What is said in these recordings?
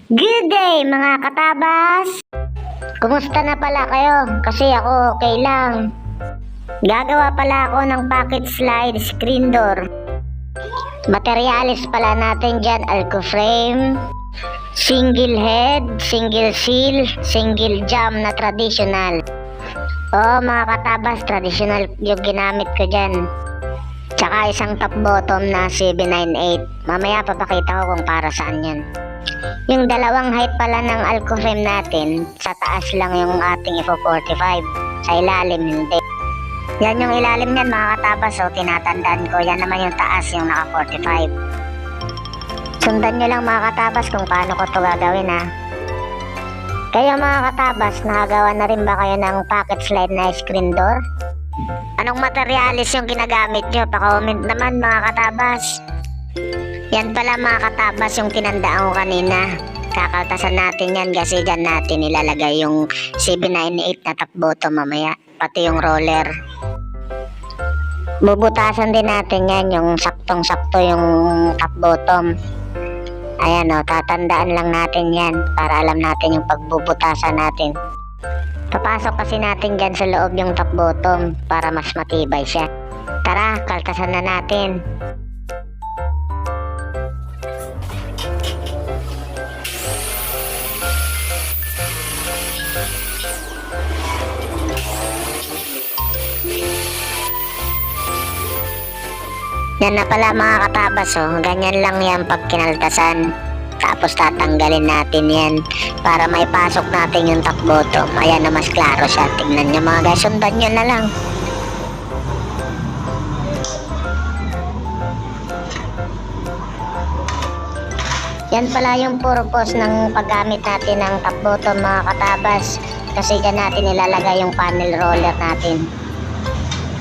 Good day mga katabas! Kumusta na pala kayo? Kasi ako okay lang. Gagawa pala ako ng pocket slide screen door. Materialis pala natin dyan, alco frame, single head, single seal, single jam na traditional. Oo mga katabas, traditional yung ginamit ko dyan. Tsaka isang top bottom na CB98. Mamaya papakita ko kung para saan yan. Yung dalawang height pala ng alco frame natin, sa taas lang yung ating F45, sa ilalim hindi. Yan yung ilalim yan mga katabas, so tinatandaan ko. Yan naman yung taas, yung naka 45. Sundan nyo lang mga katabas kung paano ko to gagawin ha. Kaya mga katabas, nakagawa na rin ba kayo ng pocket slide na screen door? Anong materialis yung ginagamit nyo? Pa-comment naman mga katabas. Yan pala mga katabas yung tinandaan ko kanina. Kakaltasan natin yan kasi dyan natin ilalagay yung CB98 na top bottom mamaya. Pati yung roller. Bubutasan din natin yan yung saktong-sakto yung top bottom. Ayan o, tatandaan lang natin yan para alam natin yung pagbubutasan natin. Papasok kasi natin dyan sa loob yung top bottom para mas matibay siya. Tara, kaltasan na natin. Yan na pala mga katabas oh. Ganyan lang yan pag kinaltasan. Tapos tatanggalin natin yan para may pasok natin yung top bottom. Ayan na mas klaro siya. Tingnan nyo mga guys, sundan nyo na lang. Yan pala yung purpose ng paggamit natin ng top bottom mga katabas. Kasi dyan natin ilalagay yung panel roller natin.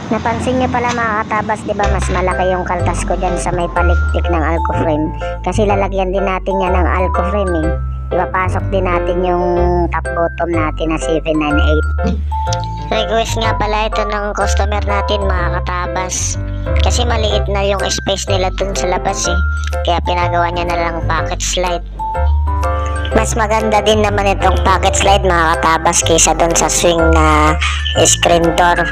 Napansin niyo pala mga katabas, di ba mas malaki yung kaltas ko dyan sa may palikpik ng alco frame. Kasi lalagyan din natin yan ng alco frame eh. Ipapasok din natin yung top bottom natin na 798. Request nga pala ito ng customer natin mga katabas. Kasi maliit na yung space nila dun sa labas eh. Kaya pinagawa niya na lang pocket slide. Mas maganda din naman itong pocket slide mga katabas kaysa dun sa swing na screen door.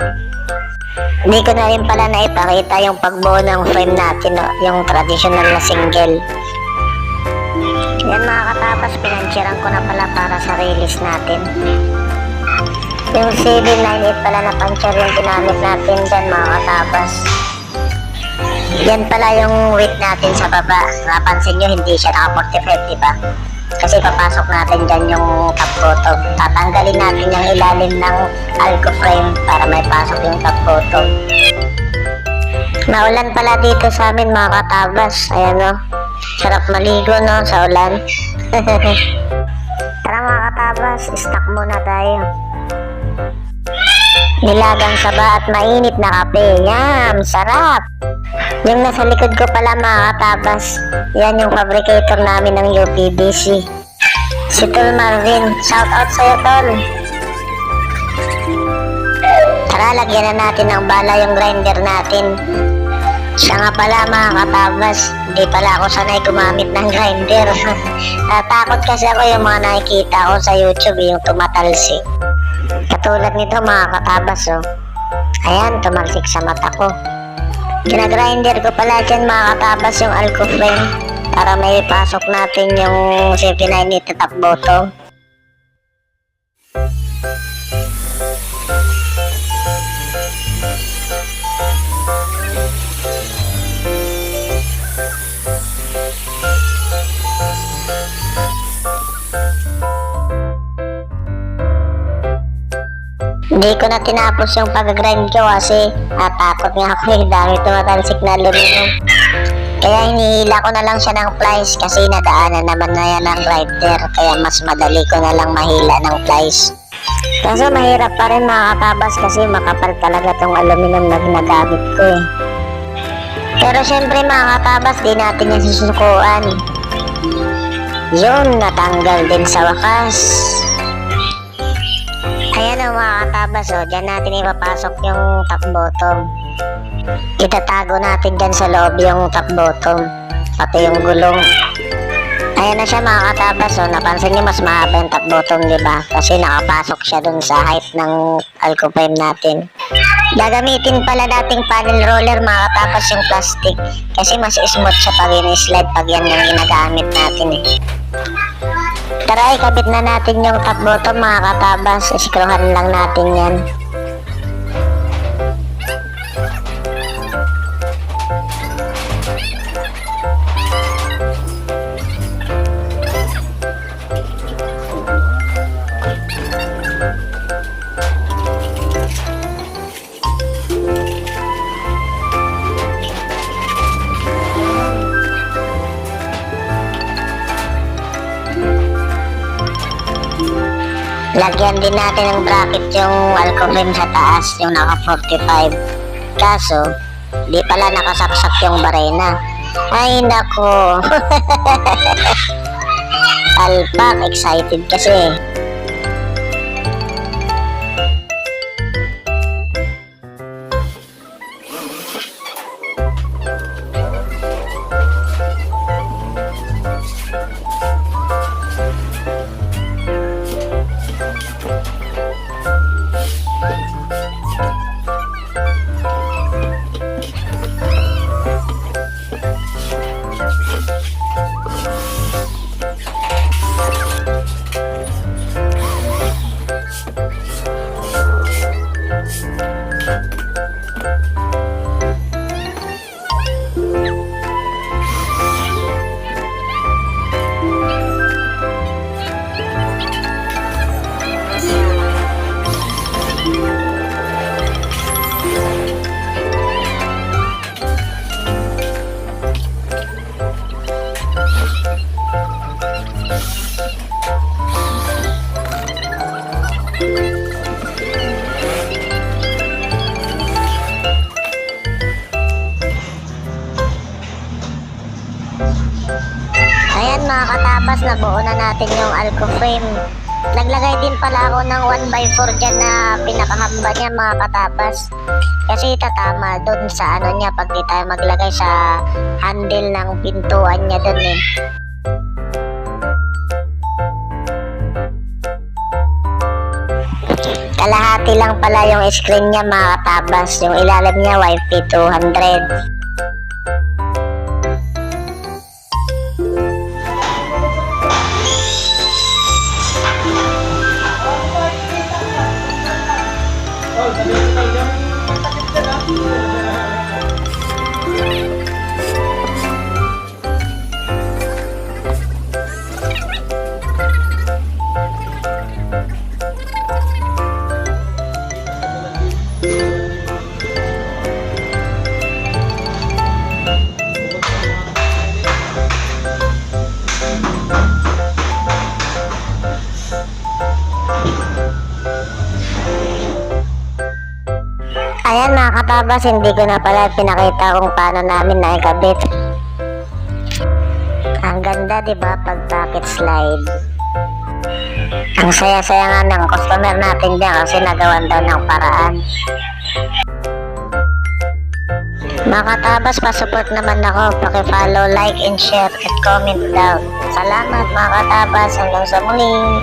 Hindi ko na rin pala naipakita yung pagbuo ng frame natin, no? Yung traditional na single. Yan mga katabas, pinansyaran ko na pala para sa release natin. Yung CB98 pala na puncture yung ginamit natin dyan mga katabas. Yan pala yung weight natin sa baba. Napansin nyo hindi siya naka 45 diba? Kasi papasok natin dyan yung top bottom. Tatanggalin natin yung ilalim ng alco frame para may pasok yung top bottom. Naulan pala dito sa amin mga katabas. Ayan o. Sarap maligo no sa ulan. Tara mga katabas, stock muna tayo. Nilagang saba at mainit na kape. Yum! Sarap! Yung nasa likod ko pala mga katabas, yan yung fabricator namin ng UPVC. Si Tol Marvin. Shout out sa'yo Tol. Tara, lagyan na natin ng bala yung grinder natin. Siya nga pala mga katabas, hindi pala ako sanay gumamit ng grinder. Natakot kasi ako yung mga nakikita ko sa YouTube, yung tumatalsik. Katulad nito mga katabas oh. Ayan, tumalsik sa mata ko. Ginagrinder ko pala dyan mga katabas yung alco frame para may pasok natin yung CB98 na top bottom. Hindi ko na tinapos yung pag-grind ko kasi natakot nga ako eh, dami tumatalsik na aluminum. Kaya hinihila ko na lang siya ng plies kasi nadaanan naman na yan ng grinder, kaya mas madali ko na lang mahila ng plies. Kaso mahirap pa rin mga katabas kasi makapal talaga tong aluminum na ginagamit ko eh. Pero syempre mga katabas, di natin yan susukuan. Yun, natanggal din sa wakas. Ayan o mga katabas o, dyan natin ipapasok yung top bottom. Itatago natin dyan sa loob yung top bottom, pati yung gulong. Ayan na siya mga katabas. So, napansin niyo mas mahaba yung top bottom, di ba? Kasi nakapasok siya dun sa height ng Alcoframe natin. Gagamitin pala dating panel roller mga katabas yung plastic. Kasi mas smooth siya pag in-slide pag yan yung ginagamit natin eh. Tara, ikabit na natin yung top bottom mga katabas. Iskruhan lang natin yan. Lagyan din natin ng bracket yung Alcoframe sa taas, yung naka 45. Kaso, di pala nakasaksak yung barena. Ay nako. Alpak, excited kasi. Ayan mga katabas, nabuo na natin yung Alcoframe. Naglagay din pala ako ng 1x4 dyan na pinakahamba niya mga katabas. Kasi tatama dun sa ano niya pag di tayo maglagay sa handle ng pintuan niya dun eh. Kalahati lang pala yung screen niya mga katabas. Yung ilalim niya YP200. Ayan mga katabas, hindi ko na pala pinakita kung paano namin naikabit. Ang ganda diba pag pocket slide. Ang saya-saya nga ng customer natin dyan kasi nagawan daw ng paraan. Mga katabas, pa-support naman ako. Paki-follow, like, and share, at comment down. Salamat mga katabas. Hanggang sa muling.